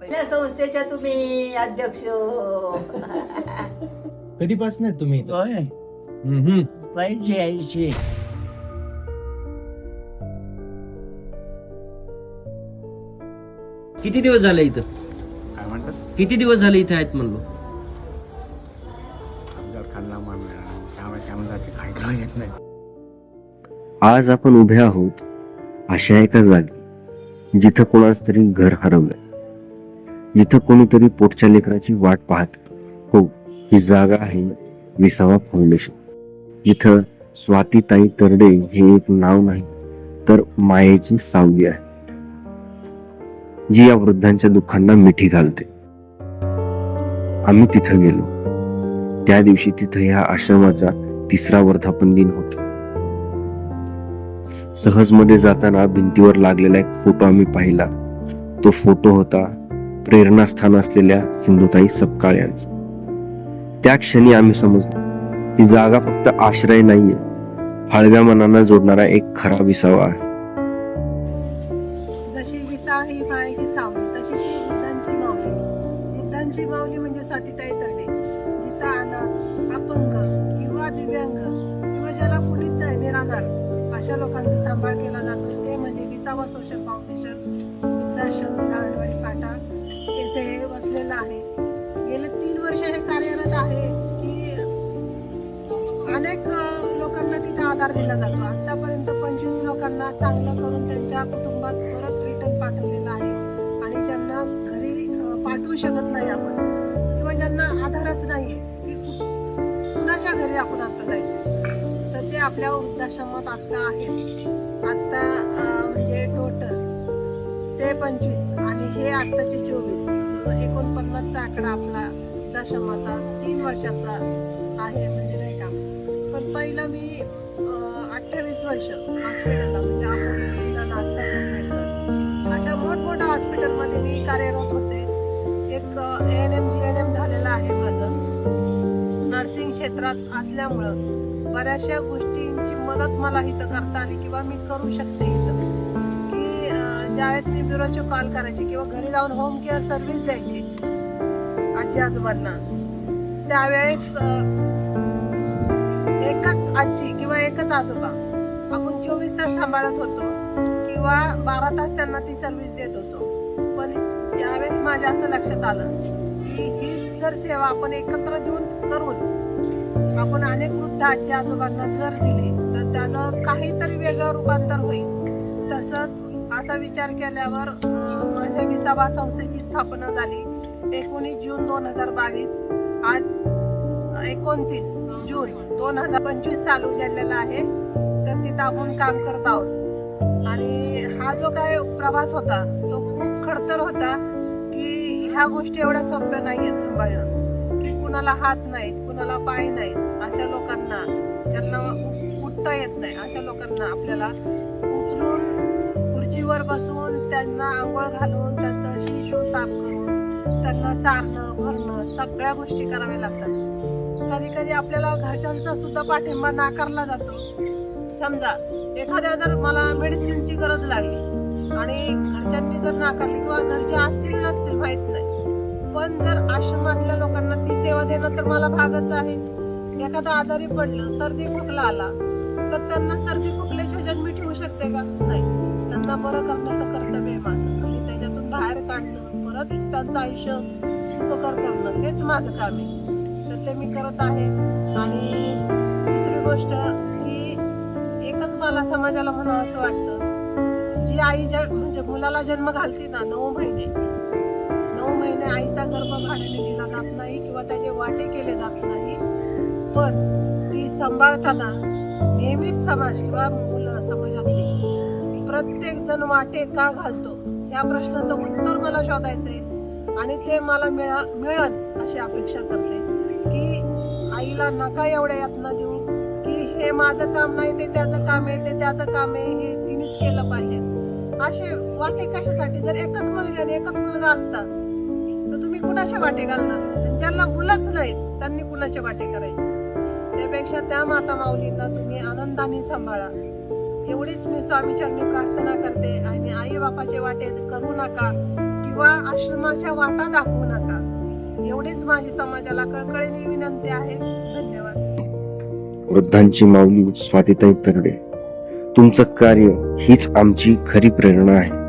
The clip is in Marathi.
पहिल्या संस्थेच्या तुम्ही अध्यक्ष. कधीपासून तुम्ही इथं? होय हम्म. पाहिजे यायची. किती दिवस झाले इथं? काय म्हणतात किती दिवस झाले इथे आहेत म्हणलो? अफजल खानला काय म्हणतात ते काय कळलं येत नाही. आज आपण उभे आहोत अशा एका जागी जिथं कोणाच तरी घर हरवलंय, जिथं कोणीतरी पोटच्या लेकराची वाट पाहत. हो, ही जागा आहे विसावा फाउंडेशन. जिथं स्वातीताई तरडे हे एक नाव नाही तर मायेची सावली आहे, जी या वृद्धांच्या दुःखांना मिठी घालते. आम्ही तिथं गेलो त्या दिवशी. तिथं ह्या आश्रमाचा 3रा वर्धापन दिन होता. सहजमध्ये जाताना भिंतीवर लागलेला एक फोटो आम्ही पाहिला. तो फोटो होता प्रेरणास्थान असलेल्या सिंधुताई सपकाळ यांचा. त्या क्षणी आम्ही समजलो ही जागा फक्त आश्रय नाहीये, हळव्या मनांना जोडणारा एक खरा विसावा आहे. जशी विसावा ही मायेची सावली, तशी ती वृद्धांची माऊली. वृद्धांची माऊली म्हणजे स्वातीताई तरडे. जिथं अनाथ, अपंग किंवा दिव्यांग किंवा ज्याला कुणीच नाही, निराधार अशा लोकांचा सांभाळ केला जातो. ते म्हणजे विसावा सोशल फाउंडेशन वृद्धाश्रम जाळणवाडी फाटा येथे हे वसलेलं आहे. गेले 3 वर्ष हे कार्यरत आहे की अनेक लोकांना तिथे आधार दिला जातो. आतापर्यंत 25 लोकांना चांगलं करून त्यांच्या कुटुंबात परत रिटर्न पाठवलेलं आहे. आणि ज्यांना घरी पाठवू शकत नाही आपण किंवा ज्यांना आधारच नाहीये की कुणाच्या घरी आपण आता जायचं, तर ते आपल्या वृद्धाश्रमात आता आहेत. आता म्हणजे टोटल ते 25 आणि हे आत्ताचे 24, 49चा आकडा आपला वृद्धाश्रमाचा 3 वर्षाचा आहे. म्हणजे नाही का, पण पहिलं मी 28 वर्ष हॉस्पिटलला म्हणजे अपोलो, दीनानाथ, सरकार अशा मोठमोठ्या हॉस्पिटलमध्ये मी कार्यरत होते. एक ANM GNM झालेला आहे माझं. नर्सिंग क्षेत्रात असल्यामुळं बऱ्याचशा गोष्टींची मदत मला इथं करता आली किंवा मी करू शकते इथं. की ज्यावेळेस मी ब्युरोचे कॉल करायचे किंवा घरी जाऊन होम केअर सर्व्हिस द्यायची आजी आजोबांना, त्यावेळेस एकच आजी किंवा एकच आजोबा आपण 24 तास सांभाळत होतो किंवा 12 तास त्यांना ती सर्व्हिस देत होतो. पण यावेळेस माझ्या असं लक्षात आलं की हीच जर सेवा आपण एकत्र देऊन करून आपण अनेक वृद्ध आजी आजोबांना जर दिली तर त्याचं काहीतरी वेगळं रूपांतर होईल. तसंच असा विचार केल्यावर माझ्या विसावा संस्थेची स्थापना झाली 19 जून 2022. आज 29 जून 2025 साल उजाडलेला आहे. तर तिथं आपण काम करत आहोत. आणि हा जो काय प्रवास होता तो खूप खडतर होता की ह्या गोष्टी एवढ्या सोप्या नाही आहेत सांभाळणं. की कुणाला हात नाहीत, कुणाला पाय नाहीत, अशा लोकांना ज्यांना उठता येत नाही अशा लोकांना आपल्याला उचलून खुर्चीवर बसून त्यांना आंघोळ घालून त्यांचं शिशू साफ करून त्यांना चारणं भरणं सगळ्या गोष्टी कराव्या लागतात. कधी कधी आपल्याला घरच्यांचा सुद्धा पाठिंबा नाकारला जातो. समजा एखाद्या जर मला मेडिसिनची गरज लागली आणि घरच्यांनी जर नाकारली किंवा घरचे असतील नसतील माहीत नाही, पण जर आश्रमातल्या लोकांना ती सेवा देणं तर मला भागच आहे. एखादा आजारी पडलं, सर्दी खोकला आला तर त्यांना सर्दी खोकल्याच्या जन्मी ठेवू शकते का? नाही. त्यांना बरं करण्याचं कर्तव्य आहे माझं आणि त्याच्यातून बाहेर काढणं, परत त्यांचं आयुष्य सुखकर करणं हेच माझं काम आहे. तर ते मी करत आहे. आणि दुसरी गोष्ट की एकच मला समाजाला म्हणावं असं वाटतं, जी आई म्हणजे मुलाला जन्म घालते ना 9 महिने आईचा गर्भ भाड्याने दिला जात नाही किंवा त्याचे वाटे केले जात नाही, पण ती सांभाळताना नेहमीच समाज किंवा मुलं समाजातली प्रत्येक जण वाटे का घालतो या प्रश्नाचं उत्तर मला शोधायचंय. आणि ते मला मिळन अशी अपेक्षा करते की आईला नका एवढ्या यातना देऊ की हे माझं काम नाही, ते त्याचं काम आहे, ते त्याचं काम आहे, हे तिनेच केलं पाहिजे. असे वाटे कशासाठी? जर एकच मुलगी आणि एकच मुलगा असता तर तुम्ही कुणाचे वाटे घालणार? ज्यांना मुलंच नाहीत त्यांनी कुणाचे वाटे करायचे? त्यापेक्षा त्या माता माऊलींना तुम्ही आनंदाने सांभाळा एवढीच मी स्वामीचरणी प्रार्थना करते. आणि आई बापाचे वाटे करू नका किंवा आश्रमाच्या वाटा दाखवू नका. एवढीच माझी समाजाला कळकळीने विनंती आहे. धन्यवाद. वृद्धांची माऊली स्वातीताई तरडे, तुमचं कार्य हीच आमची खरी प्रेरणा आहे.